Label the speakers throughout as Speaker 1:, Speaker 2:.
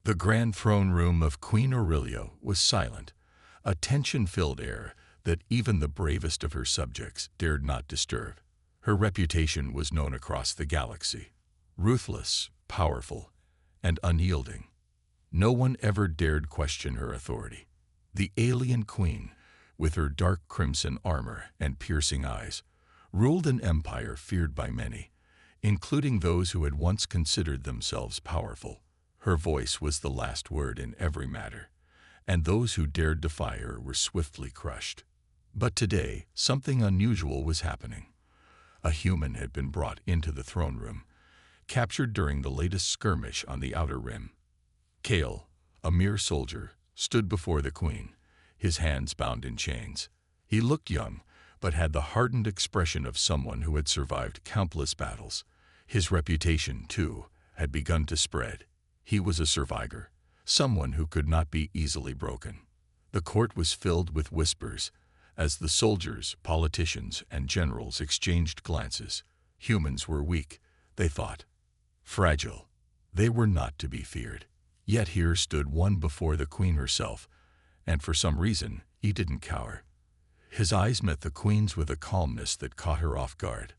Speaker 1: The grand throne room of Queen Aurelia was silent, a tension-filled air that even the bravest of her subjects dared not disturb. Her reputation was known across the galaxy. Ruthless, powerful, and unyielding. No one ever dared question her authority. The alien queen, with her dark crimson armor and piercing eyes, ruled an empire feared by many, including those who had once considered themselves powerful. Her voice was the last word in every matter, and those who dared defy her were swiftly crushed. But today, something unusual was happening. A human had been brought into the throne room, captured during the latest skirmish on the Outer Rim. Kale, a mere soldier, stood before the queen, his hands bound in chains. He looked young, but had the hardened expression of someone who had survived countless battles. His reputation, too, had begun to spread. He was a survivor, someone who could not be easily broken. The court was filled with whispers, as the soldiers, politicians, and generals exchanged glances. Humans were weak, they thought. Fragile. They were not to be feared. Yet here stood one before the queen herself, and for some reason, he didn't cower. His eyes met the queen's with a calmness that caught her off guard.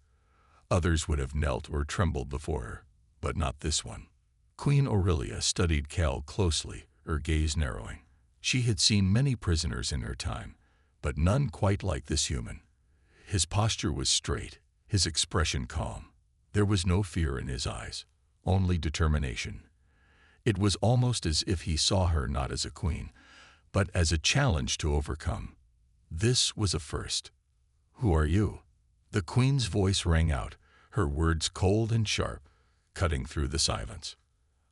Speaker 1: Others would have knelt or trembled before her, but not this one. Queen Aurelia studied Cal closely, her gaze narrowing. She had seen many prisoners in her time, but none quite like this human. His posture was straight, his expression calm. There was no fear in his eyes, only determination. It was almost as if he saw her not as a queen, but as a challenge to overcome. This was a first. "Who are you?" The queen's voice rang out, her words cold and sharp, cutting through the silence.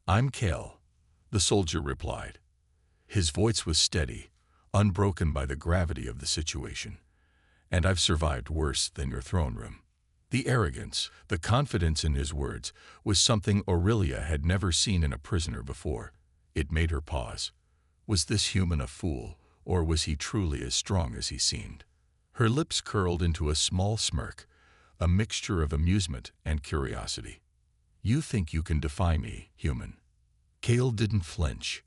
Speaker 1: "I'm Kale," the soldier replied. His voice was steady, unbroken by the gravity of the situation. "And I've survived worse than your throne room." The arrogance, the confidence in his words, was something Aurelia had never seen in a prisoner before. It made her pause. Was this human a fool, or was he truly as strong as he seemed? Her lips curled into a small smirk, a mixture of amusement and curiosity. "You think you can defy me, human?" Kale didn't flinch.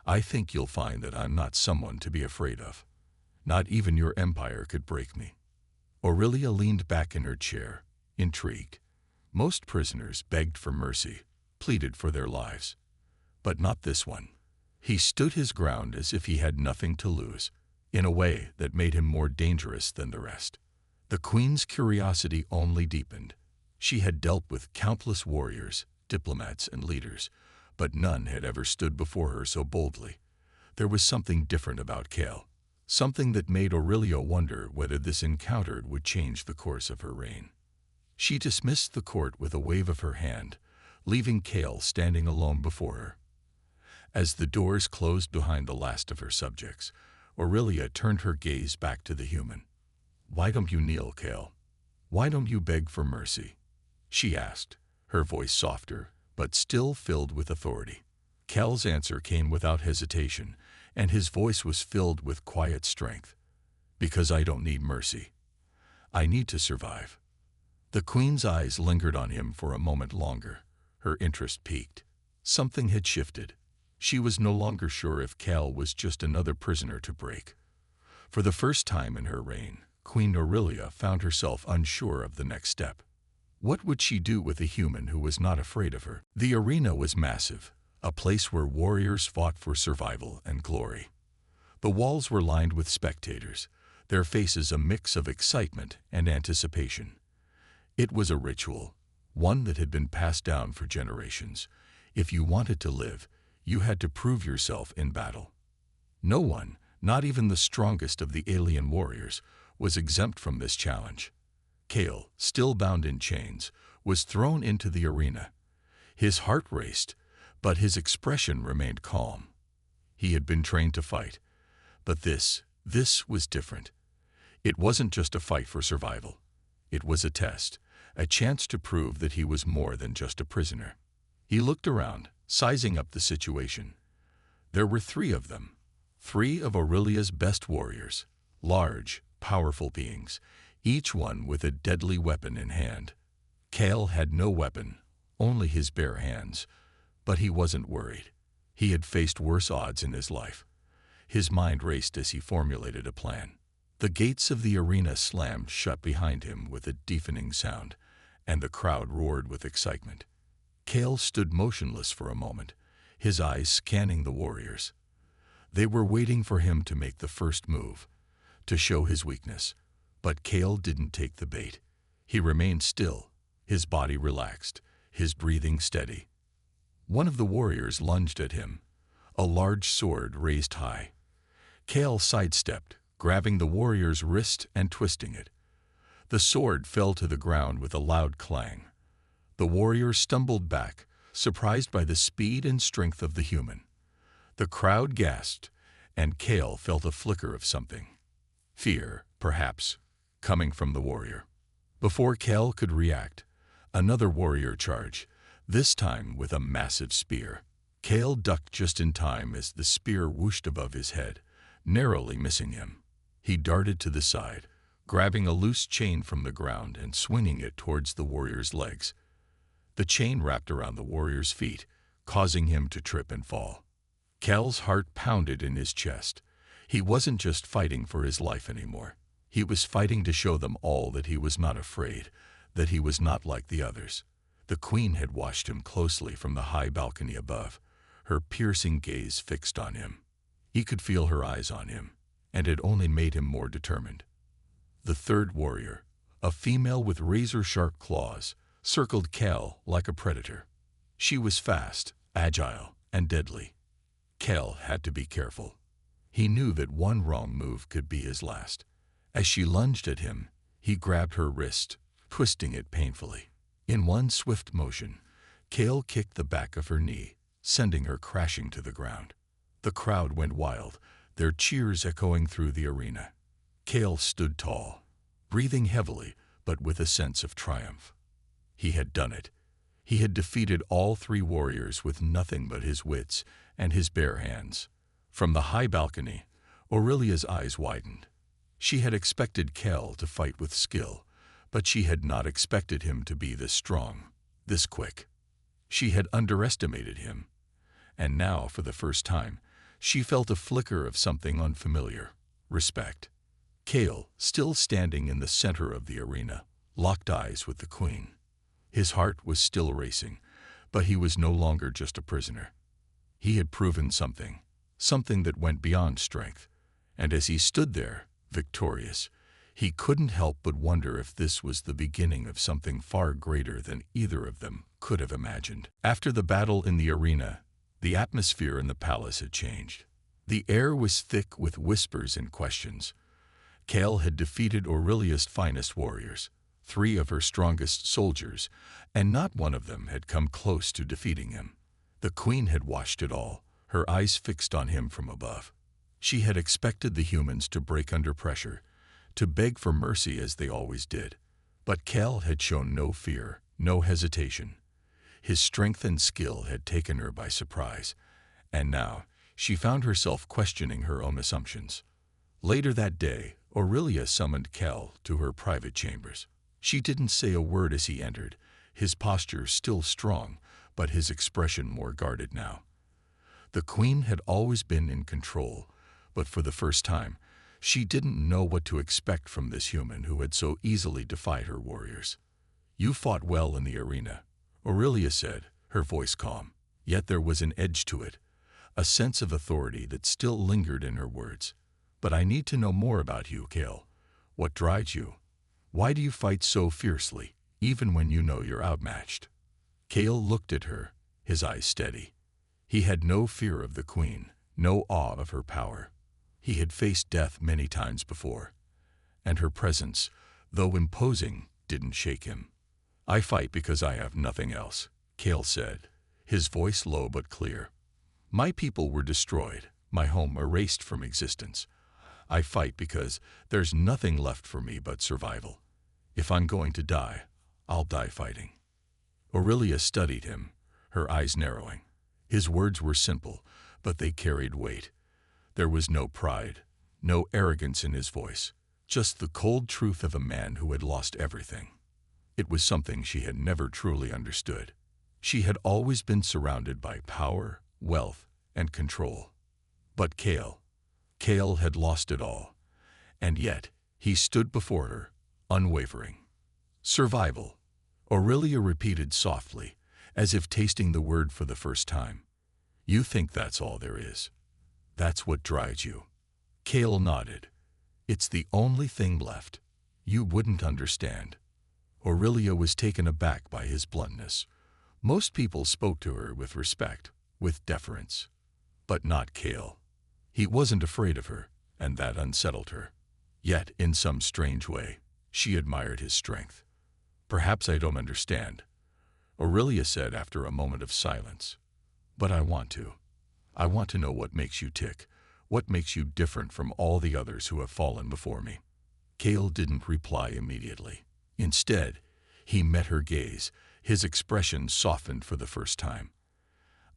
Speaker 1: "I think you'll find that I'm not someone to be afraid of. Not even your empire could break me." Aurelia leaned back in her chair, intrigued. Most prisoners begged for mercy, pleaded for their lives. But not this one. He stood his ground as if he had nothing to lose, in a way that made him more dangerous than the rest. The queen's curiosity only deepened. She had dealt with countless warriors, diplomats, and leaders, but none had ever stood before her so boldly. There was something different about Kale. Something that made Aurelia wonder whether this encounter would change the course of her reign. She dismissed the court with a wave of her hand, leaving Kale standing alone before her. As the doors closed behind the last of her subjects, Aurelia turned her gaze back to the human. "Why don't you kneel, Kale? Why don't you beg for mercy?" she asked, her voice softer, but still filled with authority. Kale's answer came without hesitation, and his voice was filled with quiet strength. "Because I don't need mercy. I need to survive." The queen's eyes lingered on him for a moment longer. Her interest piqued. Something had shifted. She was no longer sure if Kale was just another prisoner to break. For the first time in her reign, Queen Aurelia found herself unsure of the next step. What would she do with a human who was not afraid of her? The arena was massive, a place where warriors fought for survival and glory. The walls were lined with spectators, their faces a mix of excitement and anticipation. It was a ritual, one that had been passed down for generations. If you wanted to live, you had to prove yourself in battle. No one, not even the strongest of the alien warriors, was exempt from this challenge. Kale, still bound in chains, was thrown into the arena. His heart raced, but his expression remained calm. He had been trained to fight, but this was different. It wasn't just a fight for survival. It was a test, a chance to prove that he was more than just a prisoner. He looked around, sizing up the situation. There were 3 of them, 3 of Aurelia's best warriors, large, powerful beings, each one with a deadly weapon in hand. Kale had no weapon, only his bare hands, but he wasn't worried. He had faced worse odds in his life. His mind raced as he formulated a plan. The gates of the arena slammed shut behind him with a deafening sound, and the crowd roared with excitement. Cale stood motionless for a moment, his eyes scanning the warriors. They were waiting for him to make the first move, to show his weakness. But Cale didn't take the bait. He remained still, his body relaxed, his breathing steady. One of the warriors lunged at him, a large sword raised high. Cale sidestepped, grabbing the warrior's wrist and twisting it. The sword fell to the ground with a loud clang. The warrior stumbled back, surprised by the speed and strength of the human. The crowd gasped, and Cale felt a flicker of something. Fear, perhaps, coming from the warrior. Before Cale could react, another warrior charged, this time with a massive spear. Cale ducked just in time as the spear whooshed above his head, narrowly missing him. He darted to the side, grabbing a loose chain from the ground and swinging it towards the warrior's legs. The chain wrapped around the warrior's feet, causing him to trip and fall. Cale's heart pounded in his chest. He wasn't just fighting for his life anymore. He was fighting to show them all that he was not afraid, that he was not like the others. The queen had watched him closely from the high balcony above, her piercing gaze fixed on him. He could feel her eyes on him, and it only made him more determined. The third warrior, a female with razor-sharp claws, circled Cale like a predator. She was fast, agile, and deadly. Cale had to be careful. He knew that one wrong move could be his last. As she lunged at him, he grabbed her wrist, twisting it painfully. In one swift motion, Cale kicked the back of her knee, sending her crashing to the ground. The crowd went wild, their cheers echoing through the arena. Cale stood tall, breathing heavily, but with a sense of triumph. He had done it. He had defeated all three warriors with nothing but his wits and his bare hands. From the high balcony, Aurelia's eyes widened. She had expected Cale to fight with skill, but she had not expected him to be this strong, this quick. She had underestimated him, and now, for the first time, she felt a flicker of something unfamiliar: respect. Cale, still standing in the center of the arena, locked eyes with the queen. His heart was still racing, but he was no longer just a prisoner. He had proven something that went beyond strength, and as he stood there, victorious, he couldn't help but wonder if this was the beginning of something far greater than either of them could have imagined. After the battle in the arena, the atmosphere in the palace had changed. The air was thick with whispers and questions. Cale had defeated Aurelia's finest warriors, 3 of her strongest soldiers, and not one of them had come close to defeating him. The queen had watched it all, her eyes fixed on him from above. She had expected the humans to break under pressure, to beg for mercy as they always did. But Cale had shown no fear, no hesitation. His strength and skill had taken her by surprise, and now she found herself questioning her own assumptions. Later that day, Aurelia summoned Cale to her private chambers. She didn't say a word as he entered, his posture still strong, but his expression more guarded now. The queen had always been in control, but for the first time, she didn't know what to expect from this human who had so easily defied her warriors. "You fought well in the arena," Aurelia said, her voice calm. Yet there was an edge to it, a sense of authority that still lingered in her words. "But I need to know more about you, Cale. What drives you? Why do you fight so fiercely, even when you know you're outmatched?" Cale looked at her, his eyes steady. He had no fear of the queen, no awe of her power. He had faced death many times before, and her presence, though imposing, didn't shake him. "I fight because I have nothing else," Cale said, his voice low but clear. "My people were destroyed, my home erased from existence. I fight because there's nothing left for me but survival. If I'm going to die, I'll die fighting." Aurelia studied him, her eyes narrowing. His words were simple, but they carried weight. There was no pride, no arrogance in his voice, just the cold truth of a man who had lost everything. It was something she had never truly understood. She had always been surrounded by power, wealth, and control. But Kale had lost it all, and yet he stood before her, unwavering. Survival, Aurelia repeated softly, as if tasting the word for the first time. You think that's all there is? That's what drives you? Kale nodded. It's the only thing left. You wouldn't understand. Aurelia was taken aback by his bluntness. Most people spoke to her with respect, with deference. But not Kale. He wasn't afraid of her, and that unsettled her. Yet, in some strange way, she admired his strength. Perhaps I don't understand, Aurelia said after a moment of silence. But I want to. I want to know what makes you tick, what makes you different from all the others who have fallen before me. Kale didn't reply immediately. Instead, he met her gaze, his expression softened for the first time.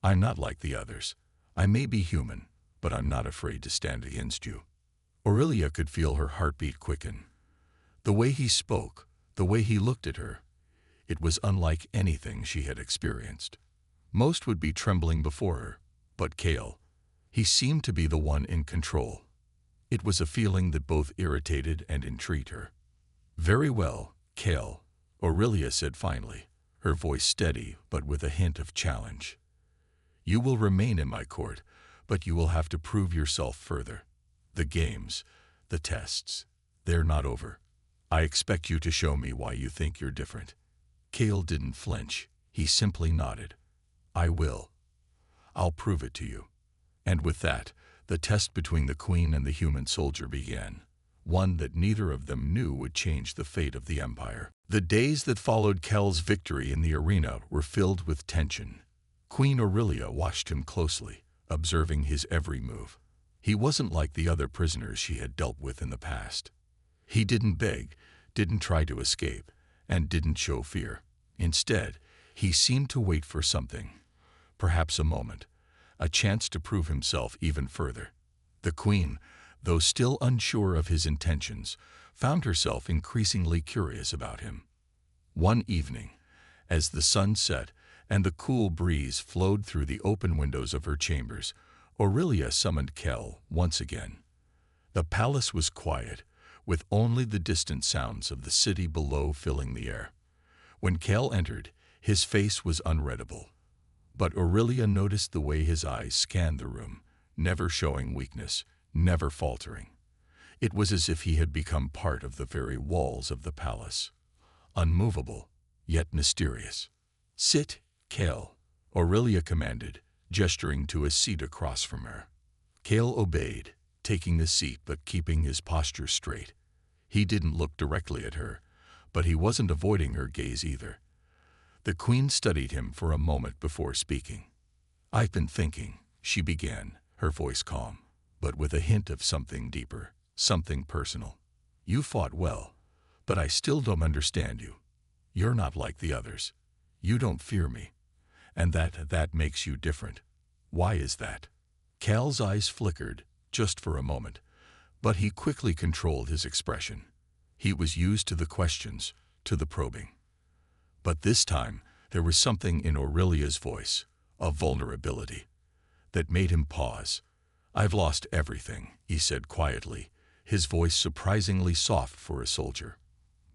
Speaker 1: I'm not like the others. I may be human, but I'm not afraid to stand against you. Aurelia could feel her heartbeat quicken. The way he spoke, the way he looked at her, it was unlike anything she had experienced. Most would be trembling before her, but Kale, he seemed to be the one in control. It was a feeling that both irritated and intrigued her. Very well, Kale, Aurelia said finally, her voice steady but with a hint of challenge. You will remain in my court, but you will have to prove yourself further. The games, the tests, they're not over. I expect you to show me why you think you're different. Kale didn't flinch. He simply nodded. I will. I'll prove it to you. And with that, the test between the queen and the human soldier began, one that neither of them knew would change the fate of the empire. The days that followed Kale's victory in the arena were filled with tension. Queen Aurelia watched him closely, observing his every move. He wasn't like the other prisoners she had dealt with in the past. He didn't beg, didn't try to escape, and didn't show fear. Instead, he seemed to wait for something, perhaps a moment, a chance to prove himself even further. The queen, though still unsure of his intentions, found herself increasingly curious about him. One evening, as the sun set and the cool breeze flowed through the open windows of her chambers, Aurelia summoned Kale once again. The palace was quiet, with only the distant sounds of the city below filling the air. When Kale entered, his face was unreadable. But Aurelia noticed the way his eyes scanned the room, never showing weakness, never faltering. It was as if he had become part of the very walls of the palace. Unmovable, yet mysterious. Sit, Kale, Aurelia commanded, gesturing to a seat across from her. Kale obeyed, taking the seat but keeping his posture straight. He didn't look directly at her, but he wasn't avoiding her gaze either. The queen studied him for a moment before speaking. I've been thinking, she began, her voice calm, but with a hint of something deeper, something personal. You fought well, but I still don't understand you. You're not like the others. You don't fear me, and that makes you different. Why is that? Kale's eyes flickered, just for a moment, but he quickly controlled his expression. He was used to the questions, to the probing. But this time, there was something in Aurelia's voice, a vulnerability, that made him pause. I've lost everything, he said quietly, his voice surprisingly soft for a soldier.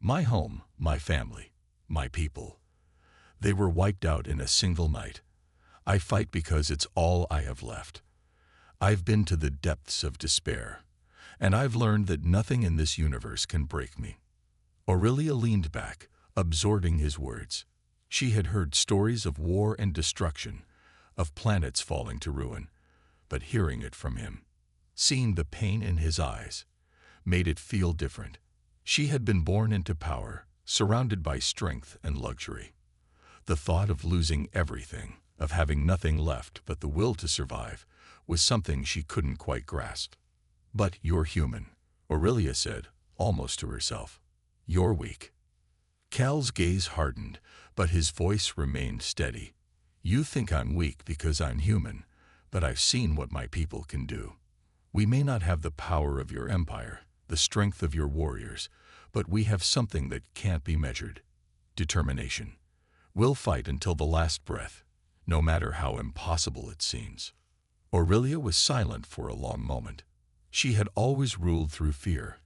Speaker 1: My home, my family, my people. They were wiped out in a single night. I fight because it's all I have left. I've been to the depths of despair, and I've learned that nothing in this universe can break me. Aurelia leaned back, absorbing his words. She had heard stories of war and destruction, of planets falling to ruin, but hearing it from him, seeing the pain in his eyes, made it feel different. She had been born into power, surrounded by strength and luxury. The thought of losing everything, of having nothing left but the will to survive, was something she couldn't quite grasp. But you're human, Aurelia said, almost to herself. You're weak. Kale's gaze hardened, but his voice remained steady. You think I'm weak because I'm human, but I've seen what my people can do. We may not have the power of your empire, the strength of your warriors, but we have something that can't be measured. Determination. We'll fight until the last breath, no matter how impossible it seems. Aurelia was silent for a long moment. She had always ruled through fear,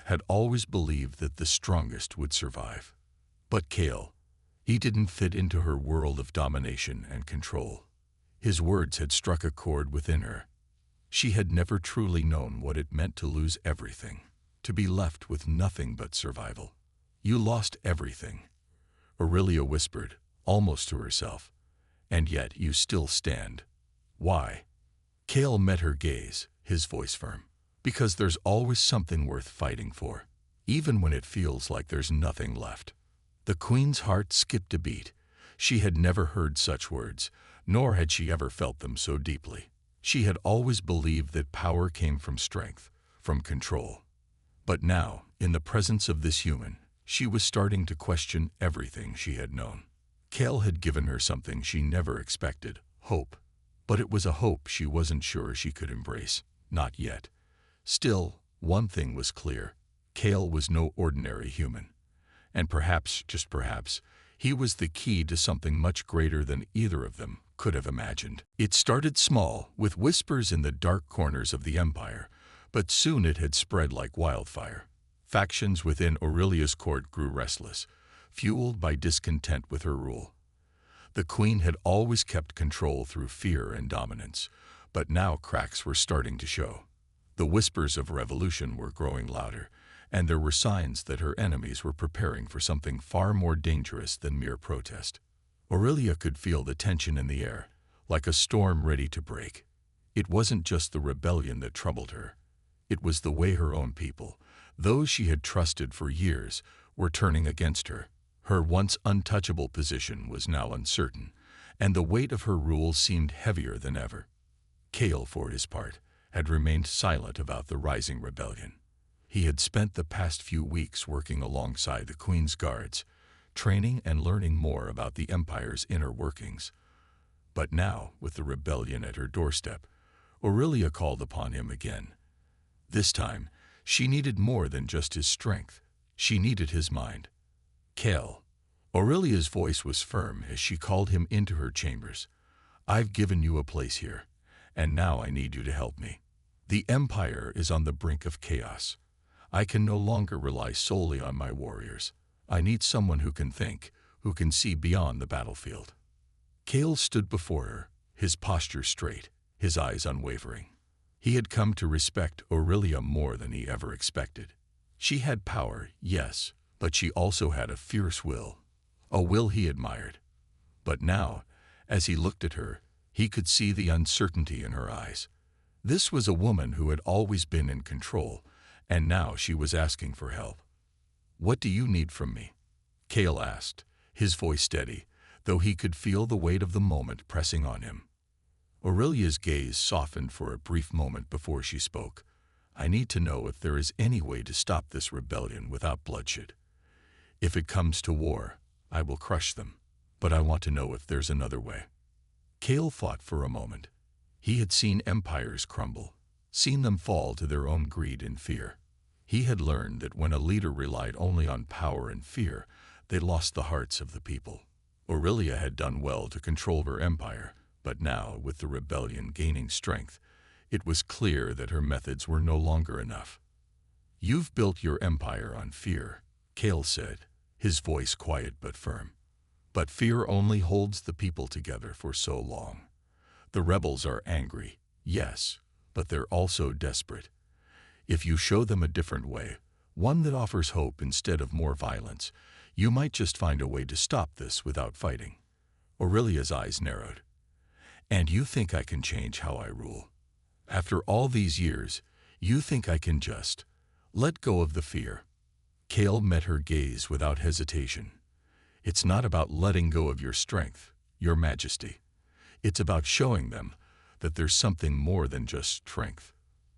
Speaker 1: had always believed that the strongest would survive. But Kale, he didn't fit into her world of domination and control. His words had struck a chord within her. She had never truly known what it meant to lose everything, to be left with nothing but survival. "You lost everything," Aurelia whispered, almost to herself, "and yet you still stand. Why?" Kale met her gaze, his voice firm. "Because there's always something worth fighting for, even when it feels like there's nothing left." The queen's heart skipped a beat. She had never heard such words, nor had she ever felt them so deeply. She had always believed that power came from strength, from control. But now, in the presence of this human, she was starting to question everything she had known. Kale had given her something she never expected, hope. But it was a hope she wasn't sure she could embrace, not yet. Still, one thing was clear. Kale was no ordinary human. And perhaps, just perhaps, he was the key to something much greater than either of them could have imagined. It started small, with whispers in the dark corners of the empire, but soon it had spread like wildfire. Factions within Aurelia's court grew restless, fueled by discontent with her rule. The queen had always kept control through fear and dominance, but now cracks were starting to show. The whispers of revolution were growing louder, and there were signs that her enemies were preparing for something far more dangerous than mere protest. Aurelia could feel the tension in the air, like a storm ready to break. It wasn't just the rebellion that troubled her. It was the way her own people, those she had trusted for years, were turning against her. Her once untouchable position was now uncertain, and the weight of her rule seemed heavier than ever. Kale, for his part, had remained silent about the rising rebellion. He had spent the past few weeks working alongside the Queen's guards, training and learning more about the Empire's inner workings. But now, with the rebellion at her doorstep, Aurelia called upon him again. This time, she needed more than just his strength. She needed his mind. "Kale." Aurelia's voice was firm as she called him into her chambers. "I've given you a place here, and now I need you to help me. The Empire is on the brink of chaos. I can no longer rely solely on my warriors. I need someone who can think, who can see beyond the battlefield." Kale stood before her, his posture straight, his eyes unwavering. He had come to respect Aurelia more than he ever expected. She had power, yes, but she also had a fierce will, a will he admired. But now, as he looked at her, he could see the uncertainty in her eyes. This was a woman who had always been in control, and now she was asking for help. "What do you need from me?" Kale asked, his voice steady, though he could feel the weight of the moment pressing on him. Aurelia's gaze softened for a brief moment before she spoke. "I need to know if there is any way to stop this rebellion without bloodshed. If it comes to war, I will crush them, but I want to know if there's another way." Kale thought for a moment. He had seen empires crumble, seen them fall to their own greed and fear. He had learned that when a leader relied only on power and fear, they lost the hearts of the people. Aurelia had done well to control her empire, but now, with the rebellion gaining strength, it was clear that her methods were no longer enough. "You've built your empire on fear," Kale said, his voice quiet but firm. "But fear only holds the people together for so long. The rebels are angry, yes, but they're also desperate. If you show them a different way, one that offers hope instead of more violence, you might just find a way to stop this without fighting." Aurelia's eyes narrowed. "And you think I can change how I rule? After all these years, you think I can just let go of the fear?" Kale met her gaze without hesitation. "It's not about letting go of your strength, your majesty. It's about showing them that there's something more than just strength.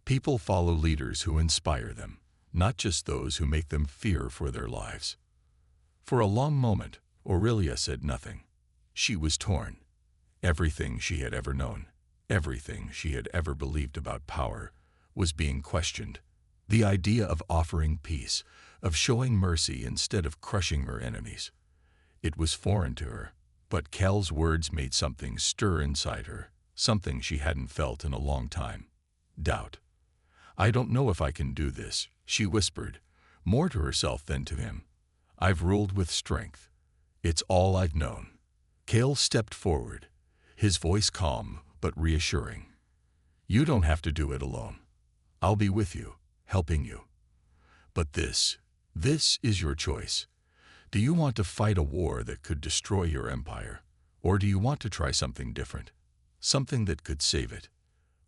Speaker 1: People follow leaders who inspire them, not just those who make them fear for their lives." For a long moment, Aurelia said nothing. She was torn. Everything she had ever known, everything she had ever believed about power, was being questioned. The idea of offering peace, of showing mercy instead of crushing her enemies. It was foreign to her, but Kale's words made something stir inside her, something she hadn't felt in a long time: doubt. "I don't know if I can do this," she whispered, more to herself than to him. "I've ruled with strength. It's all I've known." Cale stepped forward, his voice calm but reassuring. "You don't have to do it alone. I'll be with you, helping you. But this is your choice. Do you want to fight a war that could destroy your empire, or do you want to try something different, something that could save it?"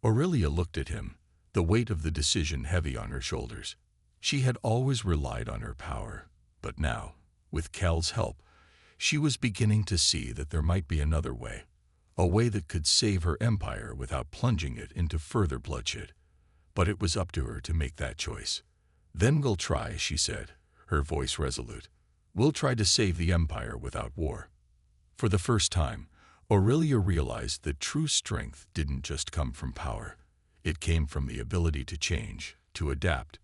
Speaker 1: Aurelia looked at him, the weight of the decision heavy on her shoulders. She had always relied on her power, but now, with Cale's help, she was beginning to see that there might be another way, a way that could save her empire without plunging it into further bloodshed. But it was up to her to make that choice. "Then we'll try," she said, her voice resolute. "We'll try to save the empire without war." For the first time, Aurelia realized that true strength didn't just come from power. It came from the ability to change, to adapt,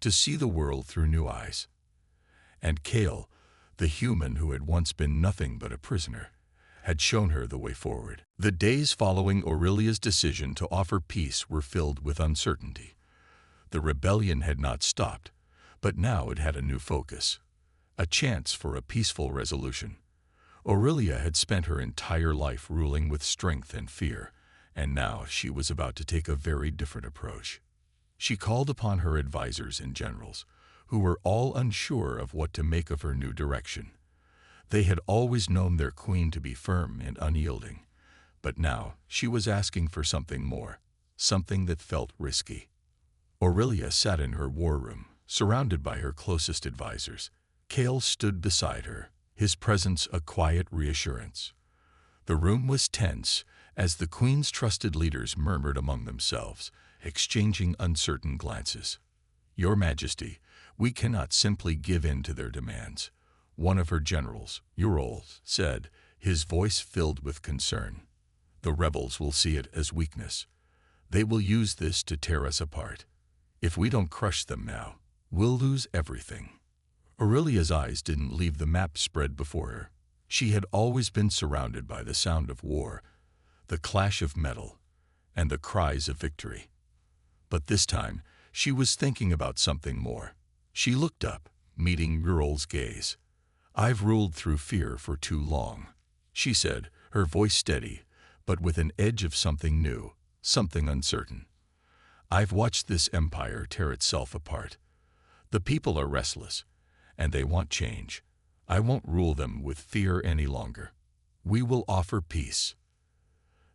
Speaker 1: to see the world through new eyes. And Cale, the human who had once been nothing but a prisoner, had shown her the way forward. The days following Aurelia's decision to offer peace were filled with uncertainty. The rebellion had not stopped, but now it had a new focus, a chance for a peaceful resolution. Aurelia had spent her entire life ruling with strength and fear, and now she was about to take a very different approach. She called upon her advisors and generals, who were all unsure of what to make of her new direction. They had always known their queen to be firm and unyielding, but now she was asking for something more, something that felt risky. Aurelia sat in her war room, surrounded by her closest advisors. Cale stood beside her, his presence a quiet reassurance. The room was tense as the queen's trusted leaders murmured among themselves, exchanging uncertain glances. "Your Majesty, we cannot simply give in to their demands," one of her generals, Orcs, said, his voice filled with concern. "The rebels will see it as weakness. They will use this to tear us apart. If we don't crush them now, we'll lose everything." Aurelia's eyes didn't leave the map spread before her. She had always been surrounded by the sound of war, the clash of metal, and the cries of victory. But this time, she was thinking about something more. She looked up, meeting Ural's gaze. "I've ruled through fear for too long," she said, her voice steady, but with an edge of something new, something uncertain. "I've watched this empire tear itself apart. The people are restless, and they want change. I won't rule them with fear any longer. We will offer peace."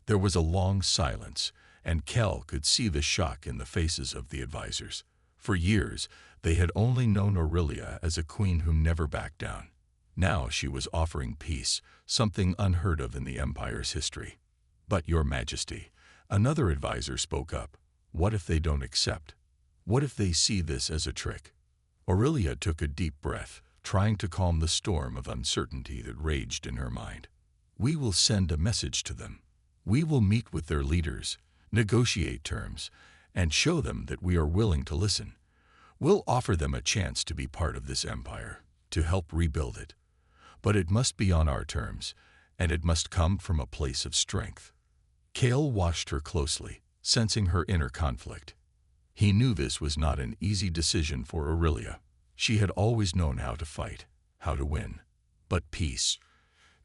Speaker 1: There was a long silence, and Cale could see the shock in the faces of the advisors. For years, they had only known Aurelia as a queen who never backed down. Now she was offering peace, something unheard of in the empire's history. "But, Your Majesty," another advisor spoke up, "what if they don't accept? What if they see this as a trick?" Aurelia took a deep breath, trying to calm the storm of uncertainty that raged in her mind. "We will send a message to them. We will meet with their leaders, negotiate terms, and show them that we are willing to listen. We'll offer them a chance to be part of this empire, to help rebuild it. But it must be on our terms, and it must come from a place of strength." Cale watched her closely, sensing her inner conflict. He knew this was not an easy decision for Aurelia. She had always known how to fight, how to win. But peace,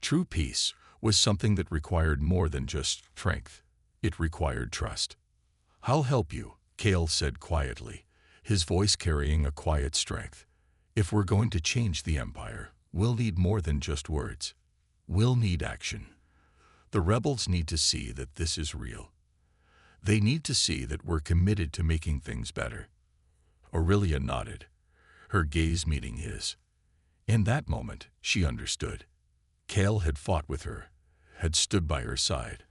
Speaker 1: true peace, was something that required more than just strength. It required trust. "I'll help you," Cale said quietly, his voice carrying a quiet strength. "If we're going to change the empire, we'll need more than just words. We'll need action. The rebels need to see that this is real. They need to see that we're committed to making things better." Aurelia nodded, her gaze meeting his. In that moment, she understood. Cale had fought with her, had stood by her side,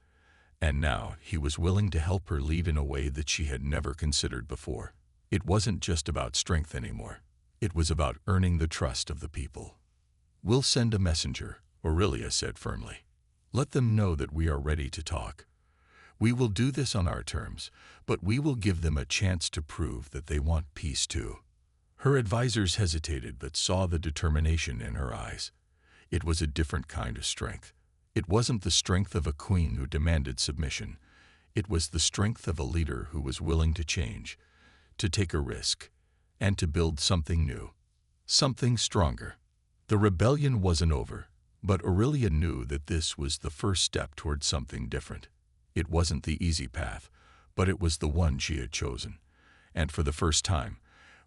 Speaker 1: and now he was willing to help her lead in a way that she had never considered before. It wasn't just about strength anymore. It was about earning the trust of the people. "We'll send a messenger," Aurelia said firmly. "Let them know that we are ready to talk. We will do this on our terms, but we will give them a chance to prove that they want peace too." Her advisors hesitated but saw the determination in her eyes. It was a different kind of strength. It wasn't the strength of a queen who demanded submission. It was the strength of a leader who was willing to change, to take a risk, and to build something new, something stronger. The rebellion wasn't over, but Aurelia knew that this was the first step toward something different. It wasn't the easy path, but it was the one she had chosen. And for the first time,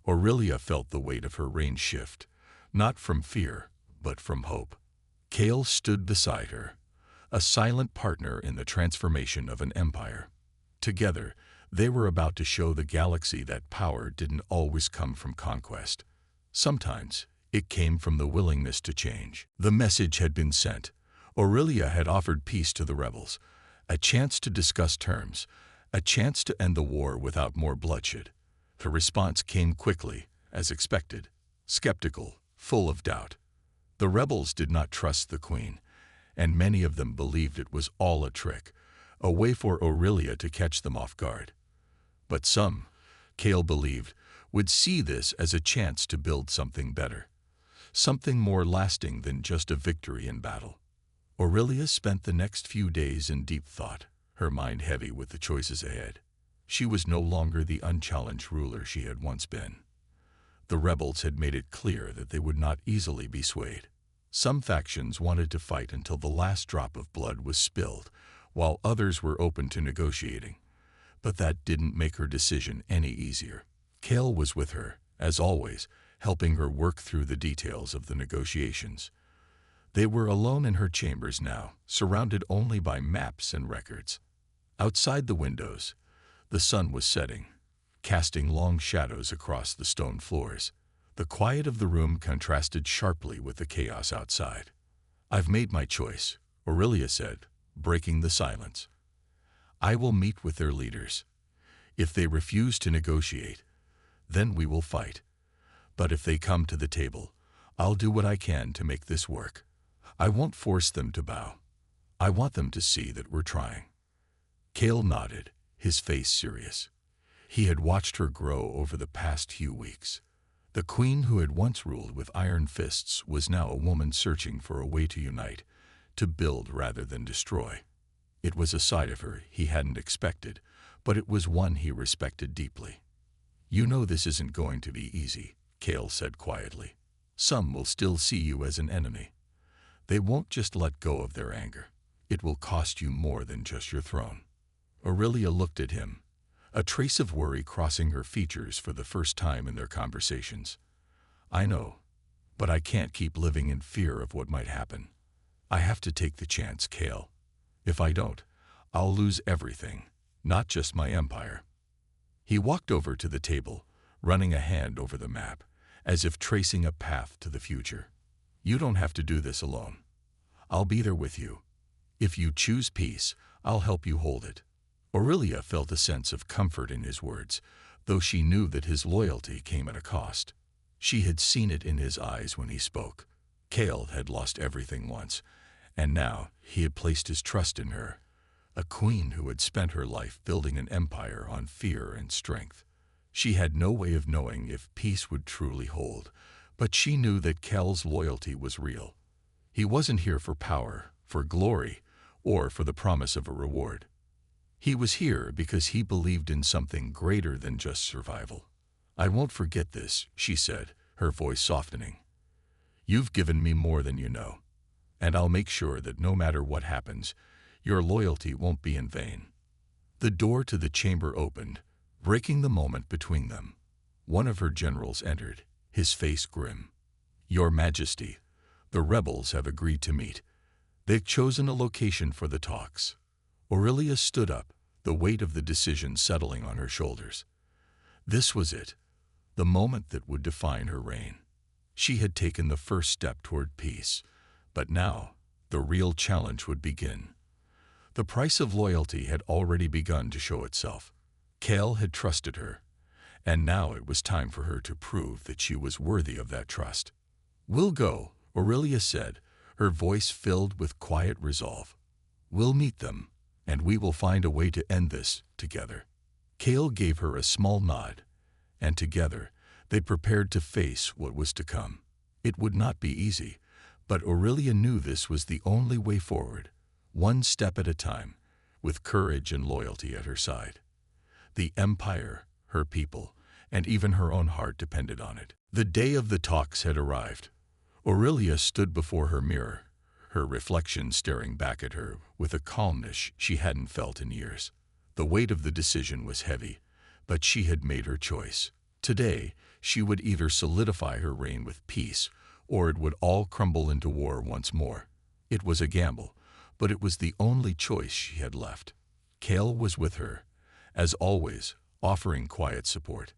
Speaker 1: Aurelia felt the weight of her reign shift, not from fear, but from hope. Kale stood beside her, a silent partner in the transformation of an empire. Together, they were about to show the galaxy that power didn't always come from conquest. Sometimes, it came from the willingness to change. The message had been sent. Aurelia had offered peace to the rebels, a chance to discuss terms, a chance to end the war without more bloodshed. Her response came quickly, as expected, skeptical, full of doubt. The rebels did not trust the queen, and many of them believed it was all a trick, a way for Aurelia to catch them off guard. But some, Kale believed, would see this as a chance to build something better, something more lasting than just a victory in battle. Aurelia spent the next few days in deep thought, her mind heavy with the choices ahead. She was no longer the unchallenged ruler she had once been. The rebels had made it clear that they would not easily be swayed. Some factions wanted to fight until the last drop of blood was spilled, while others were open to negotiating. But that didn't make her decision any easier. Kale was with her, as always, helping her work through the details of the negotiations. They were alone in her chambers now, surrounded only by maps and records. Outside the windows, the sun was setting, casting long shadows across the stone floors. The quiet of the room contrasted sharply with the chaos outside. "I've made my choice," Aurelia said, breaking the silence. "I will meet with their leaders. If they refuse to negotiate, then we will fight. But if they come to the table, I'll do what I can to make this work. I won't force them to bow. I want them to see that we're trying." Kale nodded, his face serious. He had watched her grow over the past few weeks. The queen who had once ruled with iron fists was now a woman searching for a way to unite, to build rather than destroy. It was a side of her he hadn't expected, but it was one he respected deeply. "You know this isn't going to be easy," Kale said quietly. "Some will still see you as an enemy. They won't just let go of their anger. It will cost you more than just your throne." Aurelia looked at him, a trace of worry crossing her features for the first time in their conversations. "I know, but I can't keep living in fear of what might happen. I have to take the chance, Kale. If I don't, I'll lose everything, not just my empire." He walked over to the table, running a hand over the map, as if tracing a path to the future. "You don't have to do this alone. I'll be there with you. If you choose peace, I'll help you hold it." Aurelia felt a sense of comfort in his words, though she knew that his loyalty came at a cost. She had seen it in his eyes when he spoke. Kale had lost everything once, and now he had placed his trust in her, a queen who had spent her life building an empire on fear and strength. She had no way of knowing if peace would truly hold, but she knew that Kale's loyalty was real. He wasn't here for power, for glory, or for the promise of a reward. He was here because he believed in something greater than just survival. "I won't forget this," she said, her voice softening. "You've given me more than you know, and I'll make sure that no matter what happens, your loyalty won't be in vain." The door to the chamber opened, breaking the moment between them. One of her generals entered, his face grim. "Your Majesty, the rebels have agreed to meet. They've chosen a location for the talks." Aurelia stood up, the weight of the decision settling on her shoulders. This was it, the moment that would define her reign. She had taken the first step toward peace, but now the real challenge would begin. The price of loyalty had already begun to show itself. Kale had trusted her, and now it was time for her to prove that she was worthy of that trust. "We'll go," Aurelia said, her voice filled with quiet resolve. "We'll meet them, and we will find a way to end this together." Kale gave her a small nod, and together they prepared to face what was to come. It would not be easy, but Aurelia knew this was the only way forward, one step at a time, with courage and loyalty at her side. The Empire, her people, and even her own heart depended on it. The day of the talks had arrived. Aurelia stood before her mirror, her reflection staring back at her with a calmness she hadn't felt in years. The weight of the decision was heavy, but she had made her choice. Today, she would either solidify her reign with peace, or it would all crumble into war once more. It was a gamble, but it was the only choice she had left. Cale was with her, as always, offering quiet support.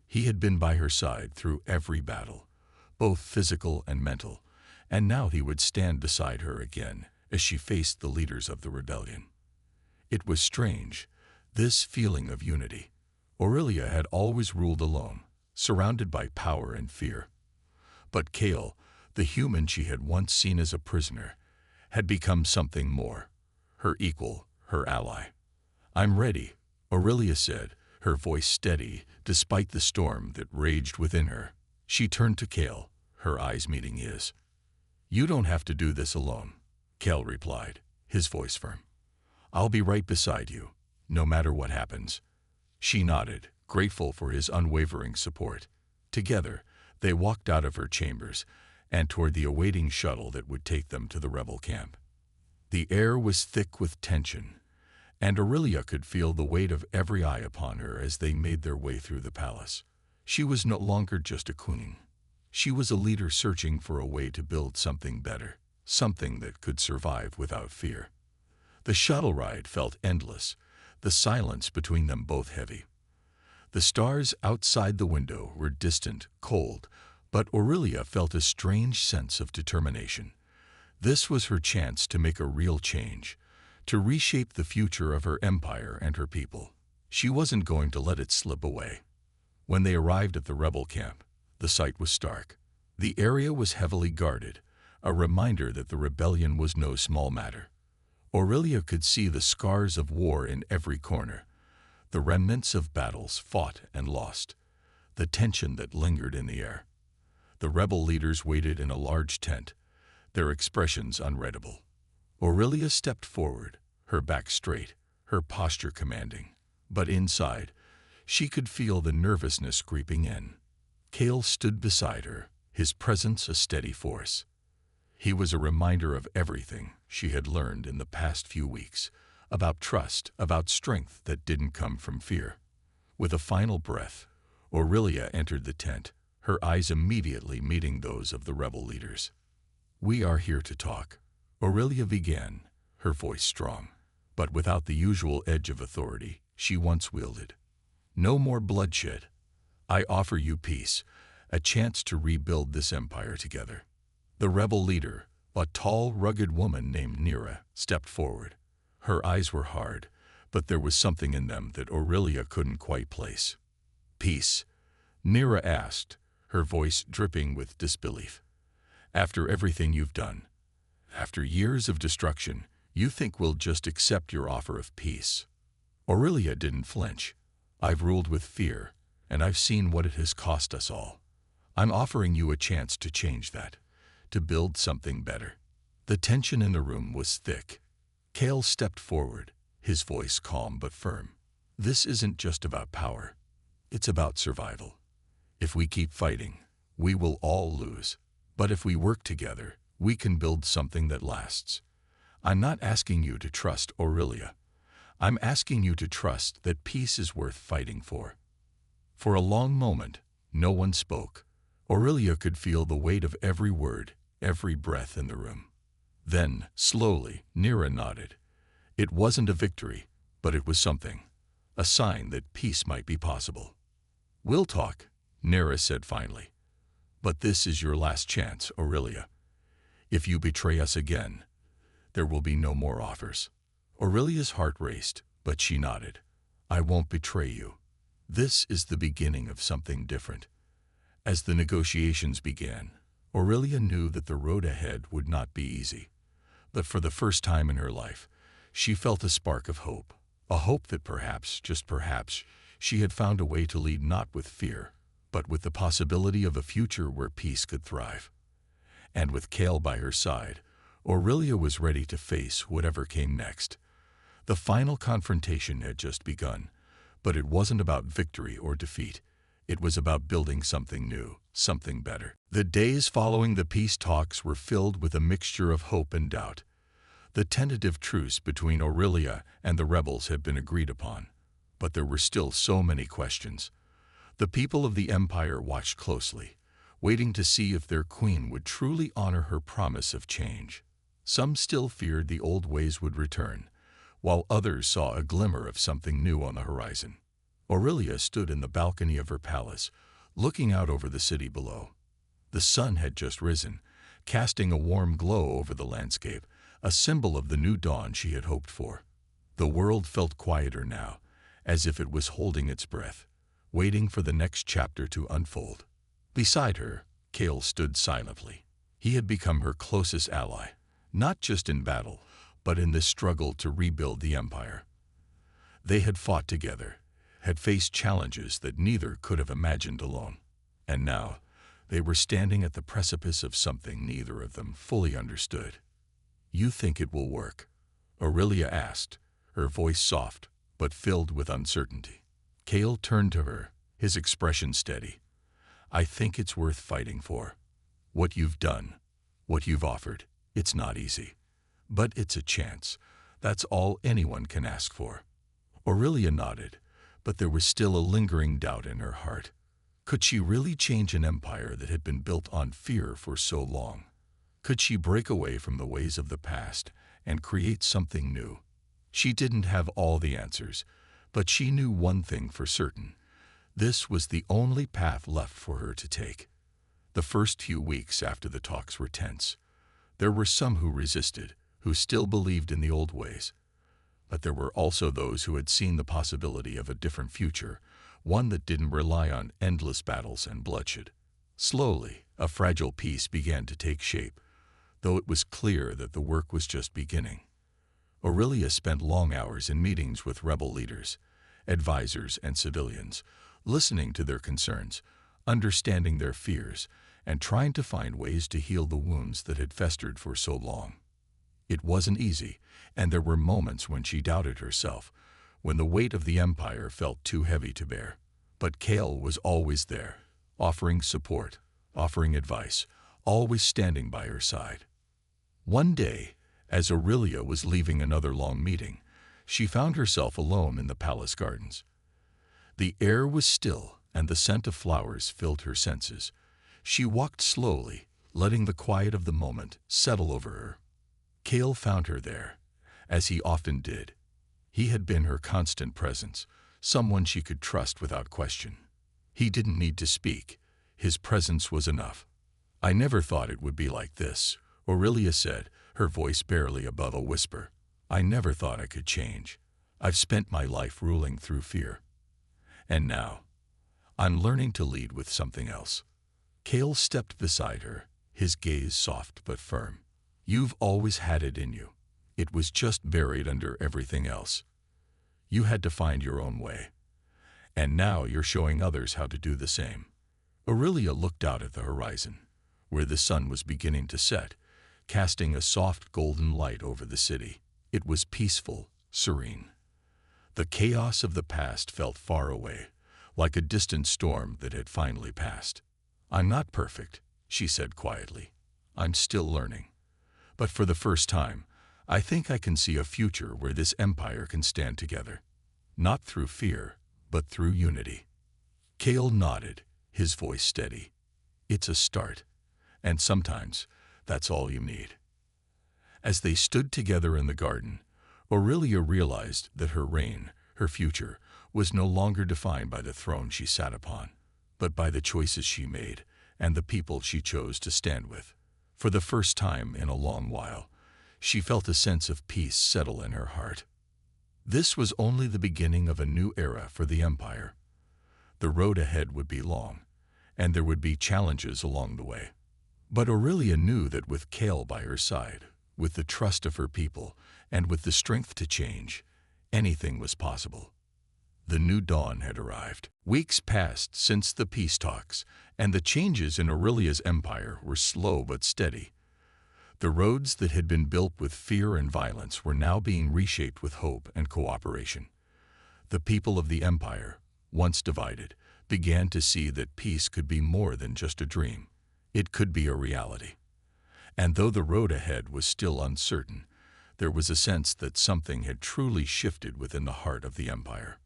Speaker 1: He had been by her side through every battle, both physical and mental, and now he would stand beside her again as she faced the leaders of the rebellion. It was strange, this feeling of unity. Aurelia had always ruled alone, surrounded by power and fear. But Cale, the human she had once seen as a prisoner, had become something more, her equal, her ally. "I'm ready," Aurelia said, her voice steady despite the storm that raged within her. She turned to Cale, her eyes meeting his. "You don't have to do this alone," Cale replied, his voice firm. "I'll be right beside you, no matter what happens." She nodded, grateful for his unwavering support. Together, they walked out of her chambers and toward the awaiting shuttle that would take them to the rebel camp. The air was thick with tension, and Aurelia could feel the weight of every eye upon her as they made their way through the palace. She was no longer just a queen. She was a leader searching for a way to build something better, something that could survive without fear. The shuttle ride felt endless, the silence between them both heavy. The stars outside the window were distant, cold, but Aurelia felt a strange sense of determination. This was her chance to make a real change, to reshape the future of her empire and her people. She wasn't going to let it slip away. When they arrived at the rebel camp, the sight was stark. The area was heavily guarded, a reminder that the rebellion was no small matter. Aurelia could see the scars of war in every corner, the remnants of battles fought and lost, the tension that lingered in the air. The rebel leaders waited in a large tent, their expressions unreadable. Aurelia stepped forward, her back straight, her posture commanding. But inside, she could feel the nervousness creeping in. Cale stood beside her, his presence a steady force. He was a reminder of everything she had learned in the past few weeks, about trust, about strength that didn't come from fear. With a final breath, Aurelia entered the tent, her eyes immediately meeting those of the rebel leaders. "We are here to talk," Aurelia began, her voice strong, but without the usual edge of authority she once wielded. "No more bloodshed. I offer you peace, a chance to rebuild this empire together." The rebel leader, a tall, rugged woman named Nira, stepped forward. Her eyes were hard, but there was something in them that Aurelia couldn't quite place. "Peace?" Nira asked, her voice dripping with disbelief. "After everything you've done, after years of destruction, you think we'll just accept your offer of peace?" Aurelia didn't flinch. "I've ruled with fear, and I've seen what it has cost us all. I'm offering you a chance to change that, to build something better." The tension in the room was thick. Cale stepped forward, his voice calm but firm. "This isn't just about power. It's about survival. If we keep fighting, we will all lose. But if we work together, we can build something that lasts. I'm not asking you to trust Aurelia. I'm asking you to trust that peace is worth fighting for." For a long moment, no one spoke. Aurelia could feel the weight of every word, every breath in the room. Then, slowly, Nira nodded. It wasn't a victory, but it was something, a sign that peace might be possible. "We'll talk," Nira said finally. "But this is your last chance, Aurelia. If you betray us again, there will be no more offers." Aurelia's heart raced, but she nodded. "I won't betray you. This is the beginning of something different." As the negotiations began, Aurelia knew that the road ahead would not be easy. But for the first time in her life, she felt a spark of hope, a hope that perhaps, just perhaps, she had found a way to lead not with fear, but with the possibility of a future where peace could thrive. And with Cale by her side, Aurelia was ready to face whatever came next. The final confrontation had just begun, but it wasn't about victory or defeat. It was about building something new, something better. The days following the peace talks were filled with a mixture of hope and doubt. The tentative truce between Aurelia and the rebels had been agreed upon, but there were still so many questions. The people of the Empire watched closely, waiting to see if their queen would truly honor her promise of change. Some still feared the old ways would return, while others saw a glimmer of something new on the horizon. Aurelia stood in the balcony of her palace, looking out over the city below. The sun had just risen, casting a warm glow over the landscape, a symbol of the new dawn she had hoped for. The world felt quieter now, as if it was holding its breath, waiting for the next chapter to unfold. Beside her, Cale stood silently. He had become her closest ally, not just in battle, but in this struggle to rebuild the Empire. They had fought together, had faced challenges that neither could have imagined alone. And now, they were standing at the precipice of something neither of them fully understood. "You think it will work?" Aurelia asked, her voice soft, but filled with uncertainty. Cale turned to her, his expression steady. "I think it's worth fighting for. What you've done, what you've offered, it's not easy. But it's a chance. That's all anyone can ask for." Aurelia nodded, but there was still a lingering doubt in her heart. Could she really change an empire that had been built on fear for so long? Could she break away from the ways of the past and create something new? She didn't have all the answers, but she knew one thing for certain. This was the only path left for her to take. The first few weeks after the talks were tense. There were some who resisted, who still believed in the old ways. But there were also those who had seen the possibility of a different future, one that didn't rely on endless battles and bloodshed. Slowly, a fragile peace began to take shape, though it was clear that the work was just beginning. Aurelia spent long hours in meetings with rebel leaders, advisors, and civilians, listening to their concerns, understanding their fears, and trying to find ways to heal the wounds that had festered for so long. It wasn't easy, and there were moments when she doubted herself, when the weight of the Empire felt too heavy to bear. But Cale was always there, offering support, offering advice, always standing by her side. One day, as Aurelia was leaving another long meeting, she found herself alone in the palace gardens. The air was still, and the scent of flowers filled her senses. She walked slowly, letting the quiet of the moment settle over her. Cale found her there, as he often did. He had been her constant presence, someone she could trust without question. He didn't need to speak. His presence was enough. "I never thought it would be like this," Aurelia said, her voice barely above a whisper. "I never thought I could change. I've spent my life ruling through fear. And now, I'm learning to lead with something else." Cale stepped beside her, his gaze soft but firm. "You've always had it in you. It was just buried under everything else. You had to find your own way. And now you're showing others how to do the same." Aurelia looked out at the horizon, where the sun was beginning to set, casting a soft golden light over the city. It was peaceful, serene. The chaos of the past felt far away, like a distant storm that had finally passed. "I'm not perfect," she said quietly. "I'm still learning. But for the first time, I think I can see a future where this empire can stand together. Not through fear, but through unity." Cale nodded, his voice steady. "It's a start, and sometimes that's all you need." As they stood together in the garden, Aurelia realized that her reign, her future, was no longer defined by the throne she sat upon, but by the choices she made and the people she chose to stand with. For the first time in a long while, she felt a sense of peace settle in her heart. This was only the beginning of a new era for the Empire. The road ahead would be long, and there would be challenges along the way. But Aurelia knew that with Cale by her side, with the trust of her people, and with the strength to change, anything was possible. The new dawn had arrived. Weeks passed since the peace talks, and the changes in Aurelia's empire were slow but steady. The roads that had been built with fear and violence were now being reshaped with hope and cooperation. The people of the empire, once divided, began to see that peace could be more than just a dream. It could be a reality. And though the road ahead was still uncertain, there was a sense that something had truly shifted within the heart of the empire.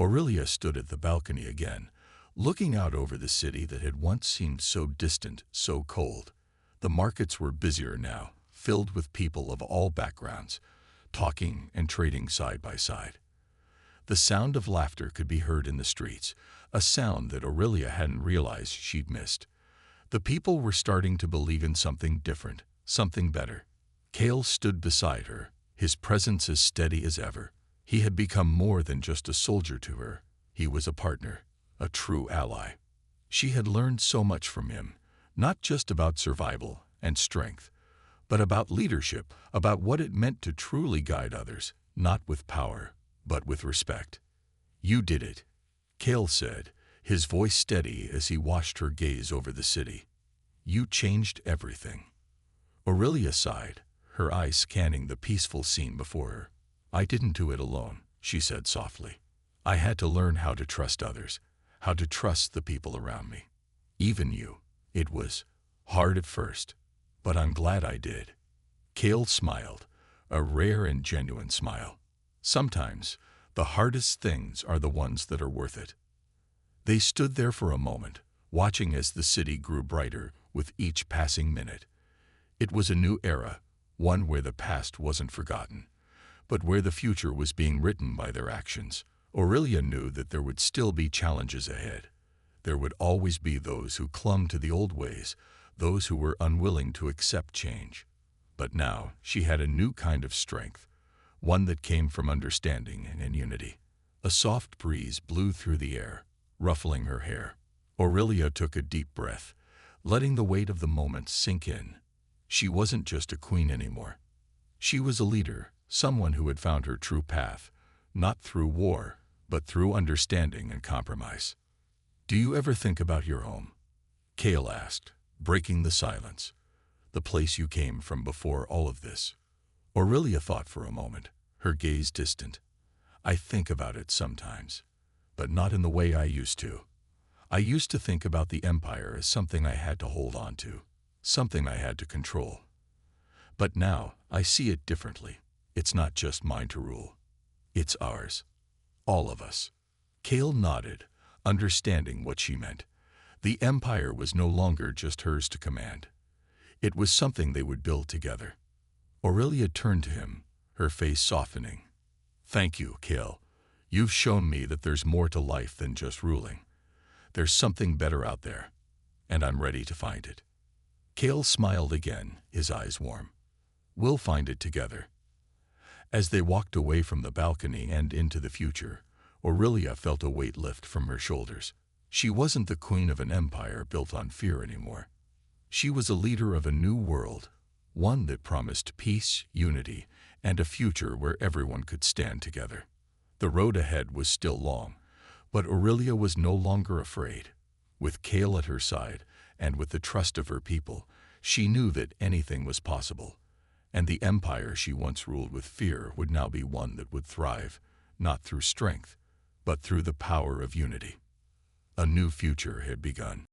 Speaker 1: Aurelia stood at the balcony again, looking out over the city that had once seemed so distant, so cold. The markets were busier now, filled with people of all backgrounds, talking and trading side by side. The sound of laughter could be heard in the streets, a sound that Aurelia hadn't realized she'd missed. The people were starting to believe in something different, something better. Cale stood beside her, his presence as steady as ever. He had become more than just a soldier to her. He was a partner, a true ally. She had learned so much from him, not just about survival and strength, but about leadership, about what it meant to truly guide others, not with power, but with respect. "You did it," Cale said, his voice steady as he watched her gaze over the city. "You changed everything." Aurelia sighed, her eyes scanning the peaceful scene before her. "I didn't do it alone," she said softly. "I had to learn how to trust others, how to trust the people around me. Even you. It was hard at first, but I'm glad I did." Cale smiled, a rare and genuine smile. Sometimes, the hardest things are the ones that are worth it. They stood there for a moment, watching as the city grew brighter with each passing minute. It was a new era, one where the past wasn't forgotten, but where the future was being written by their actions. Aurelia knew that there would still be challenges ahead. There would always be those who clung to the old ways, those who were unwilling to accept change. But now she had a new kind of strength, one that came from understanding and unity. A soft breeze blew through the air, ruffling her hair. Aurelia took a deep breath, letting the weight of the moment sink in. She wasn't just a queen anymore. She was a leader, someone who had found her true path, not through war, but through understanding and compromise. "Do you ever think about your home?" Cale asked, breaking the silence. "The place you came from before all of this." Aurelia thought for a moment, her gaze distant. "I think about it sometimes, but not in the way I used to. I used to think about the empire as something I had to hold on to, something I had to control. But now I see it differently. It's not just mine to rule. It's ours. All of us." Cale nodded, understanding what she meant. The empire was no longer just hers to command. It was something they would build together. Aurelia turned to him, her face softening. "Thank you, Cale. You've shown me that there's more to life than just ruling. There's something better out there, and I'm ready to find it." Cale smiled again, his eyes warm. "We'll find it together." As they walked away from the balcony and into the future, Aurelia felt a weight lift from her shoulders. She wasn't the queen of an empire built on fear anymore. She was a leader of a new world, one that promised peace, unity, and a future where everyone could stand together. The road ahead was still long, but Aurelia was no longer afraid. With Cale at her side, and with the trust of her people, she knew that anything was possible, and the empire she once ruled with fear would now be one that would thrive, not through strength, but through the power of unity. A new future had begun.